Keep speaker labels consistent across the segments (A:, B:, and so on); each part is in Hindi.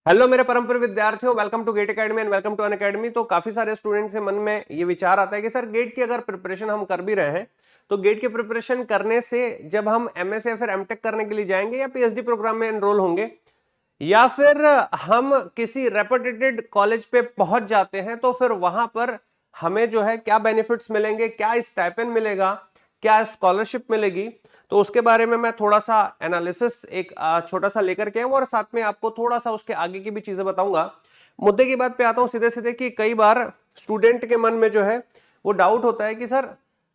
A: हेलो मेरे परम प्रिय विद्यार्थियों, welcome to GATE academy and welcome to Unacademy. तो काफी सारे स्टूडेंट्स के मन में ये विचार आता है कि सर गेट की अगर प्रिपरेशन हम कर भी रहे हैं तो गेट की प्रिपरेशन करने से जब हम एमएस या फिर एमटेक करने के लिए जाएंगे या पीएचडी प्रोग्राम में एनरोल होंगे या फिर हम किसी रेपुटेटेड कॉलेज पे पहुंच जाते हैं तो फिर वहां पर हमें जो है क्या बेनिफिट्स मिलेंगे, क्या स्टाइपेंड मिलेगा, क्या स्कॉलरशिप मिलेगी। तो उसके बारे में मैं थोड़ा सा एनालिसिस एक छोटा सा लेकर के आऊं और साथ में आपको थोड़ा सा उसके आगे की भी चीजें बताऊंगा। मुद्दे की बात पे आता हूं सीधे सीधे कि कई बार स्टूडेंट के मन में जो है वो डाउट होता है कि सर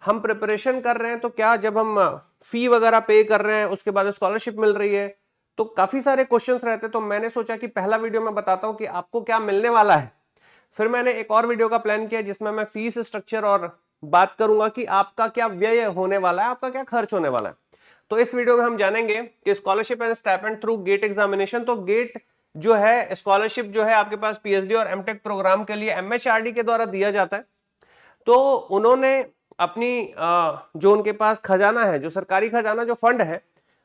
A: हम प्रिपरेशन कर रहे हैं तो क्या जब हम फी वगैरह पे कर रहे हैं उसके बाद स्कॉलरशिप मिल रही है। तो काफी सारे क्वेश्चंस रहते हैं, तो मैंने सोचा कि पहला वीडियो में बताता हूं कि आपको क्या मिलने वाला है। फिर मैंने एक और वीडियो का प्लान किया जिसमें मैं फीस स्ट्रक्चर और बात करूंगा कि आपका क्या व्यय होने वाला है, आपका क्या खर्च होने वाला है। तो इस वीडियो में हम जानेंगे कि scholarship and stipend through GATE examination. तो गेट जो है स्कॉलरशिप जो है आपके पास पीएचडी और एमटेक प्रोग्राम के लिए एमएचआरडी के द्वारा दिया जाता है। तो उन्होंने अपनी जो उनके पास खजाना है, जो सरकारी खजाना, जो फंड है,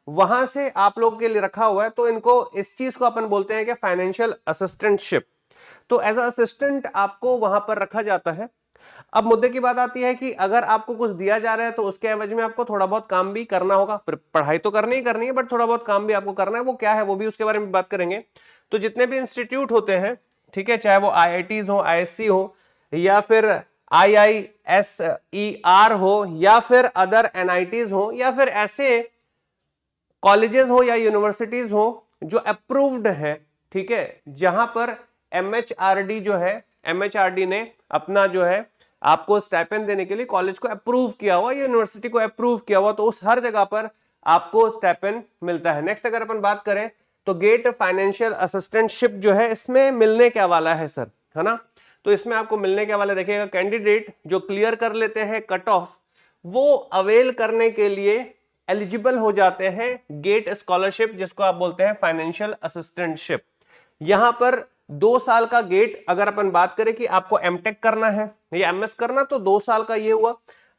A: वहां से आप लोग के लिए रखा हुआ है। तो इनको इस चीज को अपन बोलते हैं कि फाइनेंशियल असिस्टेंटशिप। तो एज असिस्टेंट आपको वहां पर रखा जाता है। अब मुद्दे की बात आती है कि अगर आपको कुछ दिया जा रहा है तो उसके एवज में आपको थोड़ा बहुत काम भी करना होगा। पढ़ाई तो करनी ही करनी है बट थोड़ा बहुत काम भी आपको करना है। वो क्या है वो भी उसके बारे में बात करेंगे। तो जितने भी इंस्टीट्यूट होते हैं, ठीक है, चाहे वो आईआईटीज हो, आईएससी हो, या फिर आईआईएसईआर हो, या फिर अदर एनआईटीज हो, या फिर ऐसे कॉलेजेस हो या यूनिवर्सिटीज हो जो अप्रूव्ड है, ठीक है, जहां पर एमएचआरडी जो है, एमएचआरडी ने अपना जो है आपको स्टाइपेंड देने के लिए कॉलेज को अप्रूव किया हुआ, यूनिवर्सिटी को अप्रूव किया हुआ, तो उस हर जगह पर आपको स्टाइपेंड मिलता है। नेक्स्ट अगर अपन बात करें तो गेट फाइनेंशियल असिस्टेंटशिप जो है इसमें मिलने क्या वाला है सर, है ना। तो इसमें आपको मिलने क्या वाला देखिएगा, कैंडिडेट जो क्लियर कर लेते हैं कट ऑफ, वो अवेल करने के लिए एलिजिबल हो जाते हैं गेट स्कॉलरशिप, जिसको आप बोलते हैं फाइनेंशियल असिस्टेंटशिप। यहां पर 2 साल का गेट, अगर अपन बात करें कि आपको एमटेक करना है या एमएस करना, तो 2 साल का ये हुआ।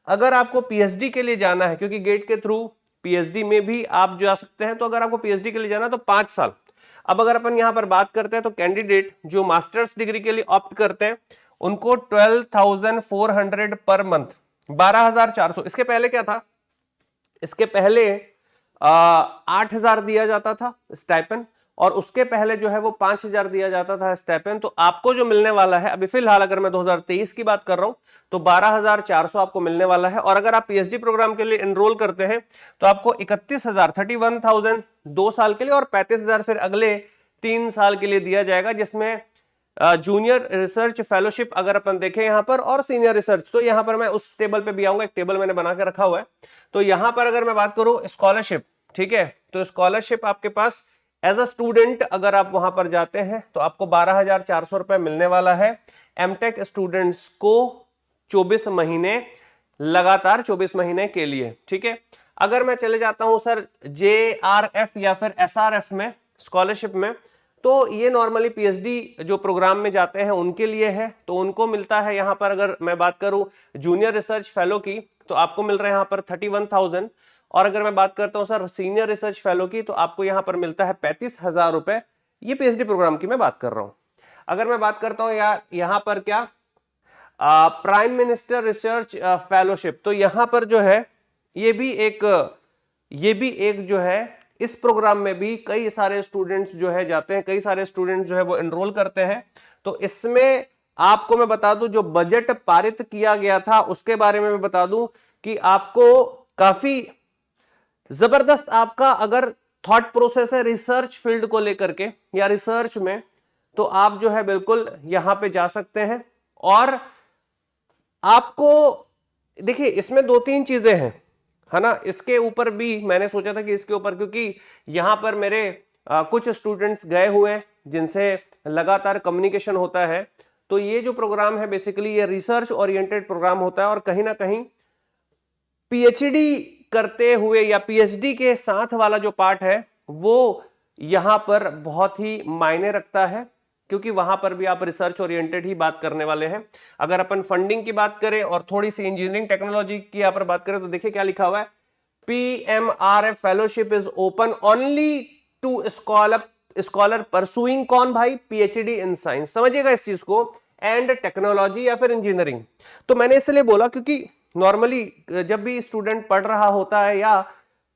A: अगर आपको पीएचडी के लिए जाना है, क्योंकि गेट के थ्रू पीएचडी में भी आप जा सकते हैं, तो अगर आपको पीएचडी के लिए जाना है तो 5 साल। अब अगर अपन यहां पर बात करते हैं तो कैंडिडेट जो मास्टर्स डिग्री के लिए ऑप्ट करते हैं उनको 12,400 पर मंथ, 12,400। इसके पहले क्या था, इसके पहले 8,000 दिया जाता था स्टाइपेंड, और उसके पहले जो है वो 5,000 दिया जाता था स्टाइपेंड। तो आपको जो मिलने वाला है अभी फिलहाल, अगर मैं 2023 की बात कर रहा हूं, तो 12,400 आपको मिलने वाला है। और अगर आप पीएचडी प्रोग्राम के लिए एनरोल करते हैं तो आपको 31,000, 31,000 2 साल के लिए, और 35,000 फिर अगले 3 साल के लिए दिया जाएगा, जिसमें जूनियर रिसर्च फेलोशिप अगर अपन देखें यहां पर, और सीनियर रिसर्च। तो यहां पर मैं उस टेबल पे भी आऊंगा, एक टेबल मैंने बना के रखा हुआ है। तो यहां पर अगर मैं बात करूं स्कॉलरशिप, ठीक है, तो स्कॉलरशिप आपके पास एज अ स्टूडेंट अगर आप वहां पर जाते हैं तो आपको 12,400 रुपए मिलने वाला है। एमटेक स्टूडेंट्स को 24 महीने, लगातार 24 महीने के लिए, ठीक है। अगर मैं चले जाता हूं सर जेआरएफ या फिर एसआरएफ में, स्कॉलरशिप में, तो ये नॉर्मली पीएचडी जो प्रोग्राम में जाते हैं उनके लिए है। तो उनको मिलता है यहां पर, अगर मैं बात करूं जूनियर रिसर्च फेलो की, तो आपको मिल रहा है यहां पर 31,000। और अगर मैं बात करता हूं सर सीनियर रिसर्च फेलो की, तो आपको यहां पर मिलता है 35,000 रुपए। ये पीएचडी प्रोग्राम की मैं बात कर रहा हूं। अगर मैं बात करता हूं यहां पर क्या, प्राइम मिनिस्टर रिसर्च फेलोशिप, तो यहां पर जो है ये भी एक जो है, इस प्रोग्राम में भी कई सारे स्टूडेंट्स जो है जाते हैं, कई सारे स्टूडेंट्स जो है वो एनरोल करते हैं। तो इसमें आपको मैं बता दूं, जो बजट पारित किया गया था उसके बारे में मैं बता दूं कि आपको काफी जबरदस्त आपका अगर थॉट प्रोसेस है रिसर्च फील्ड को लेकर के या रिसर्च में, तो आप जो है बिल्कुल यहां पे जा सकते हैं। और आपको देखिए इसमें 2-3 चीजें हैं, है ना। इसके ऊपर भी मैंने सोचा था कि इसके ऊपर, क्योंकि यहां पर मेरे कुछ स्टूडेंट्स गए हुए हैं जिनसे लगातार कम्युनिकेशन होता है। तो ये जो प्रोग्राम है बेसिकली ये रिसर्च ओरिएंटेड प्रोग्राम होता है, और कहीं ना कहीं पीएचडी करते हुए या पीएचडी के साथ वाला जो पार्ट है वो यहां पर बहुत ही मायने रखता है, क्योंकि वहां पर भी आप रिसर्च ओरिएंटेड ही बात करने वाले हैं। अगर अपन फंडिंग की बात करें और थोड़ी सी इंजीनियरिंग टेक्नोलॉजी की यहां पर बात करें, तो देखिए क्या लिखा हुआ है, PMRF fellowship is open only to scholar pursuing कौन भाई, पीएचडी इन साइंस, समझिएगा इस चीज को, एंड टेक्नोलॉजी या फिर इंजीनियरिंग। तो मैंने इसलिए बोला क्योंकि नॉर्मली जब भी स्टूडेंट पढ़ रहा होता है या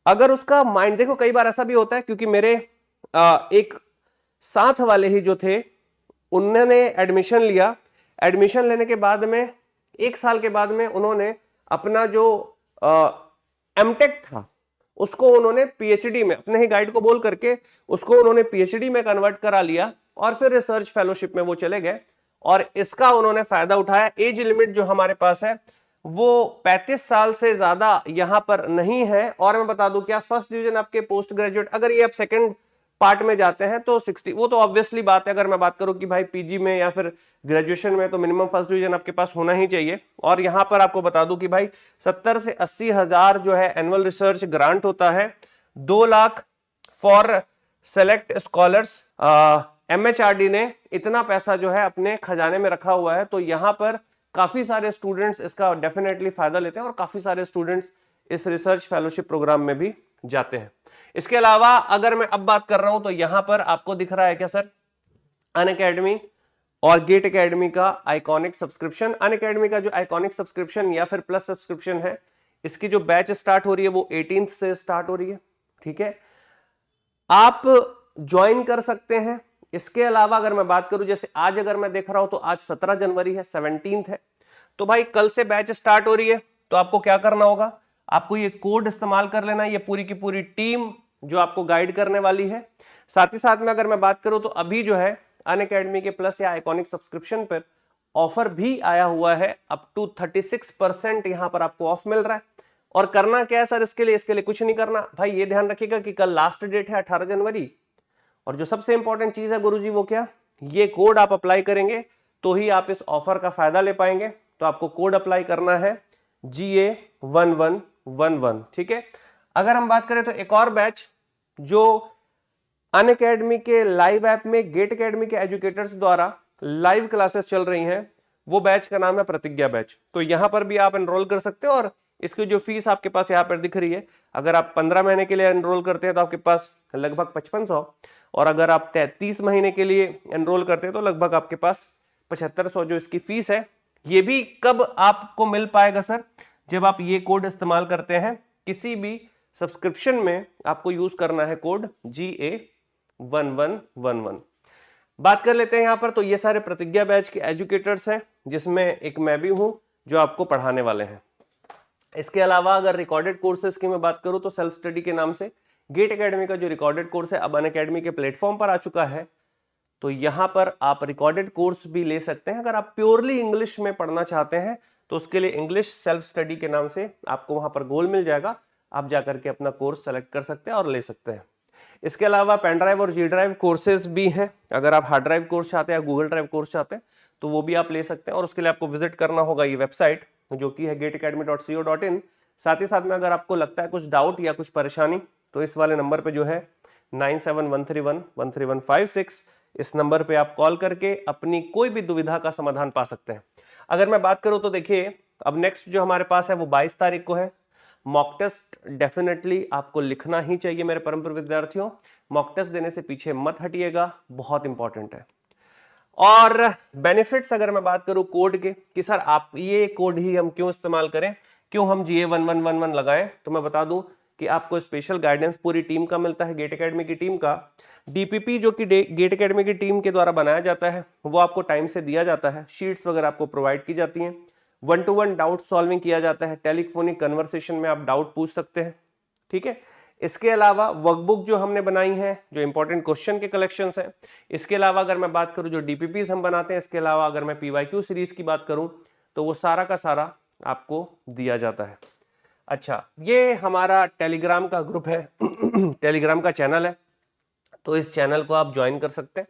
A: अगर उसका माइंड, देखो कई बार ऐसा भी होता है, क्योंकि मेरे एक साथ वाले ही जो थे उन्होंने एडमिशन लिया, एडमिशन लेने के बाद में 1 साल के बाद में उन्होंने अपना जो एमटेक था उसको उन्होंने पीएचडी में, अपने ही गाइड को बोल करके उसको उन्होंने पीएचडी में कन्वर्ट करा लिया और फिर रिसर्च फेलोशिप में वो चले गए और इसका उन्होंने फायदा उठाया। एज लिमिट जो हमारे पास है वो 35 साल से ज्यादा यहां पर नहीं है। और मैं बता दूं क्या, फर्स्ट डिवीजन आपके पोस्ट ग्रेजुएट, अगर ये आप सेकंड पार्ट में जाते हैं तो 60, वो तो ऑब्वियसली बात है। अगर मैं बात करूं कि भाई पीजी में या फिर ग्रेजुएशन में तो मिनिमम फर्स्ट डिवीजन आपके पास होना ही चाहिए। और यहां पर आपको बता दूं कि भाई 70 से 80 हजार जो है एनुअल रिसर्च ग्रांट होता है, 2 lakh for select scholars. MHRD ने इतना पैसा जो है अपने खजाने में रखा हुआ है, तो यहां पर काफी सारे स्टूडेंट्स इसका डेफिनेटली फायदा लेते हैं और काफी सारे स्टूडेंट्स इस रिसर्च फेलोशिप प्रोग्राम में भी जाते हैं। इसके अलावा अगर मैं अब बात कर रहा हूं तो यहां पर आपको दिख रहा है क्या सर, अनअकैडमी और गेट एकेडमी का आइकॉनिक सब्सक्रिप्शन। अनअकैडमी का जो आइकॉनिक सब्सक्रिप्शन या फिर प्लस सब्सक्रिप्शन है, इसकी जो बैच स्टार्ट हो रही है वो 18th से स्टार्ट हो रही है, ठीक है, आप ज्वाइन कर सकते हैं। इसके अलावा अगर मैं बात करूं, जैसे आज अगर मैं देख रहा हूं तो आज 17 जनवरी है, 17th है, तो भाई कल से बैच स्टार्ट हो रही है, तो आपको क्या करना होगा, आपको ये कोड इस्तेमाल कर लेना है। ये पूरी की पूरी टीम जो आपको गाइड करने वाली है। साथ ही साथ में अगर मैं बात करूं तो अभी जो है अनअकैडमी के प्लस या आइकॉनिक सब्सक्रिप्शन पर ऑफर भी आया हुआ है, अप टू 36% यहां पर आपको ऑफ मिल रहा है। और करना क्या है सर इसके लिए कुछ नहीं करना भाई, ये ध्यान रखिएगा कि कल लास्ट डेट है 18 जनवरी। और जो सबसे इंपॉर्टेंट चीज है गुरुजी वो क्या, ये कोड आप अप्लाई करेंगे तो ही आप इस ऑफर का फायदा ले पाएंगे। तो आपको कोड अप्लाई करना है GA1111, ठीक है। अगर हम बात करें तो एक और बैच जो अनअकैडमी के लाइव ऐप में गेट एकेडमी के एजुकेटर्स द्वारा लाइव क्लासेस चल रही हैं, वो बैच का नाम है प्रतिज्ञा बैच। तो यहां पर भी आप एनरोल कर सकते हो और इसकी जो फीस आपके पास यहाँ पर दिख रही है, अगर आप 15 महीने के लिए एनरोल करते हैं तो आपके पास लगभग 5500, और अगर आप 30 महीने के लिए एनरोल करते हैं तो लगभग आपके पास 7500 जो इसकी फीस है। ये भी कब आपको मिल पाएगा सर, जब आप ये कोड इस्तेमाल करते हैं किसी भी सब्सक्रिप्शन में, आपको यूज करना है कोड GA1111। बात कर लेते हैं यहां पर, तो ये सारे प्रतिज्ञा बैच के एजुकेटर्स हैं जिसमें एक मैं भी हूं जो आपको पढ़ाने वाले हैं। इसके अलावा अगर रिकॉर्डेड कोर्सेज की मैं बात करूं तो सेल्फ स्टडी के नाम से गेट एकेडमी का जो रिकॉर्डेड कोर्स है अब अनअकैडमी के प्लेटफॉर्म पर आ चुका है। तो यहां पर आप रिकॉर्डेड कोर्स भी ले सकते हैं। अगर आप प्योरली इंग्लिश में पढ़ना चाहते हैं तो उसके लिए इंग्लिश सेल्फ स्टडी के नाम से आपको वहां पर गोल मिल जाएगा, आप जाकर के अपना कोर्स सेलेक्ट कर सकते हैं और ले सकते हैं। इसके अलावा पेन ड्राइव और जी ड्राइव कोर्सेज भी हैं। अगर आप हार्ड ड्राइव कोर्स चाहते हैं या गूगल ड्राइव कोर्स चाहते हैं तो वो भी आप ले सकते हैं, और उसके लिए आपको विजिट करना होगा ये वेबसाइट जो कि है getacademy.co.in। साथ ही साथ में अगर आपको लगता है कुछ डाउट या कुछ परेशानी तो इस वाले नंबर पे जो है 9713113156, इस नंबर पे आप कॉल करके अपनी कोई भी दुविधा का समाधान पा सकते हैं। अगर मैं बात करूं तो देखिए अब नेक्स्ट जो हमारे पास है वो 22 तारीख को है। मॉक टेस्ट डेफिनेटली आपको लिखना ही चाहिए मेरे परम विद्यार्थियों, मॉक टेस्ट देने से पीछे मत हटिएगा, बहुत इंपॉर्टेंट है। और बेनिफिट्स अगर मैं बात करूं कोड के कि सर आप ये कोड ही हम क्यों इस्तेमाल करें, क्यों हम GA1111 लगाएं, तो मैं बता दूं कि आपको स्पेशल गाइडेंस पूरी टीम का मिलता है, गेट एकेडमी की टीम का। डीपीपी जो कि गेट एकेडमी की टीम के द्वारा बनाया जाता है वो आपको टाइम से दिया जाता है, शीट्स वगैरह आपको प्रोवाइड की जाती हैं, 1-to-1 डाउट सॉल्विंग किया जाता है, टेलीफोनिक कन्वर्सेशन में आप डाउट पूछ सकते हैं, ठीक है। इसके अलावा वर्कबुक जो हमने बनाई है जो इंपॉर्टेंट क्वेश्चन के कलेक्शंस हैं। इसके अलावा अगर मैं बात करूं जो डीपीपीज हम बनाते हैं, इसके अलावा अगर मैं PYQ सीरीज की बात करूं तो वो सारा का सारा आपको दिया जाता है। अच्छा, ये हमारा टेलीग्राम का ग्रुप है टेलीग्राम का चैनल है, तो इस चैनल को आप ज्वाइन कर सकते हैं।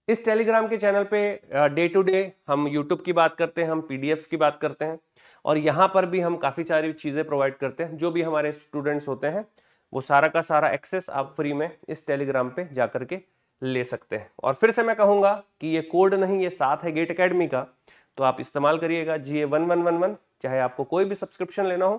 A: इस टेलीग्राम के चैनल पे डे टू डे हम यूट्यूब की बात करते हैं, हम PDFs की बात करते हैं, और यहाँ पर भी हम काफ़ी सारी चीज़ें प्रोवाइड करते हैं। जो भी हमारे स्टूडेंट्स होते हैं वो सारा का सारा एक्सेस आप फ्री में इस टेलीग्राम पे जा करके ले सकते हैं। और फिर से मैं कहूँगा कि ये कोड नहीं, ये साथ है गेट एकेडमी का, तो आप इस्तेमाल करिएगा GA1111, चाहे आपको कोई भी सब्सक्रिप्शन लेना हो।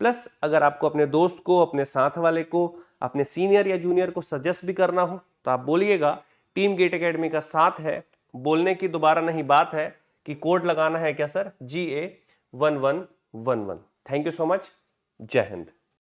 A: प्लस अगर आपको अपने दोस्त को, अपने साथ वाले को, अपने सीनियर या जूनियर को सजेस्ट भी करना हो तो आप बोलिएगा। टीम गेट एकेडमी का साथ है, बोलने की दोबारा नहीं बात है कि कोड लगाना है क्या sir, GA1111। Thank you so much, जय हिंद।